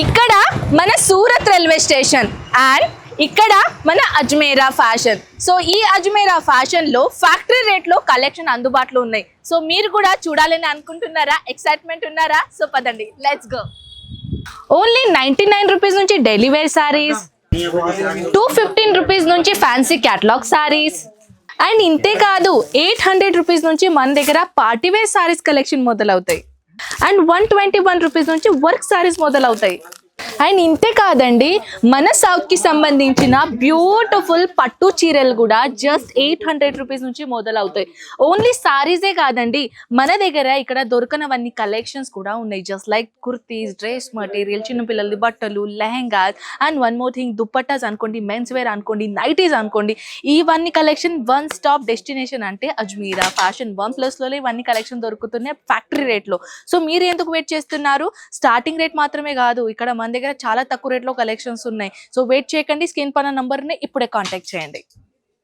ఇక్కడ మన Surat railway station and ఇక్కడ మన అజ్మేరా ఫ్యాషన్. సో ఈ అజ్మేరా ఫ్యాషన్ లో ఫ్యాక్టరీ రేట్ లో కలెక్షన్ అందుబాటులో ఉన్నాయి. సో మీరు కూడా చూడాలని అనుకుంటున్నారా, ఎక్సైట్మెంట్ ఉన్నారా? సో పదండి, లెట్స్ గో. ఓన్లీ 99 రూపీస్ నుంచి డైలీ వేర్ సారీస్, 215 రూపీస్ నుంచి ఫ్యాన్సీ క్యాటలాగ్ సారీస్ అండ్ ఇంతే కాదు 800 రూపీస్ నుంచి మన దగ్గర పార్టీ వేర్ సారీస్ కలెక్షన్ మొదలవుతాయి అండ్ 121 రూపీస్ నుంచి వర్క్ సారీస్ మొదలవుతాయి. అండ్ ఇంతే కాదండి, మన సౌత్ కి సంబంధించిన బ్యూటిఫుల్ పట్టు చీరలు కూడా జస్ట్ 800 రూపీస్ నుంచి మొదలవుతాయి. ఓన్లీ సారీసే కాదండి, మన దగ్గర ఇక్కడ దొరకనవన్నీ కలెక్షన్స్ కూడా ఉన్నాయి. Just like kurtis, dress material, చిన్నపిల్లలది బట్టలు, lehengas and one more thing dupattas అనుకోండి, మెన్స్ వేర్ అనుకోండి, నైటీస్ అనుకోండి, ఇవన్నీ కలెక్షన్ వన్ స్టాప్ డెస్టినేషన్ అంటే అజ్మీరా ఫ్యాషన్. 1+ లో ఇవన్నీ కలెక్షన్ దొరుకుతున్నాయి ఫ్యాక్టరీ రేట్ లో. సో మీరు ఎందుకు వెయిట్ చేస్తున్నారు? స్టార్టింగ్ రేట్ మాత్రమే కాదు, ఇక్కడ మన దగ్గర చాలా తక్కువ రేట్లో కలెక్షన్స్ ఉన్నాయి. సో వెయిట్ చేయకండి, స్క్రీన్ పైన నంబర్ని ఇప్పుడే కాంటాక్ట్ చేయండి.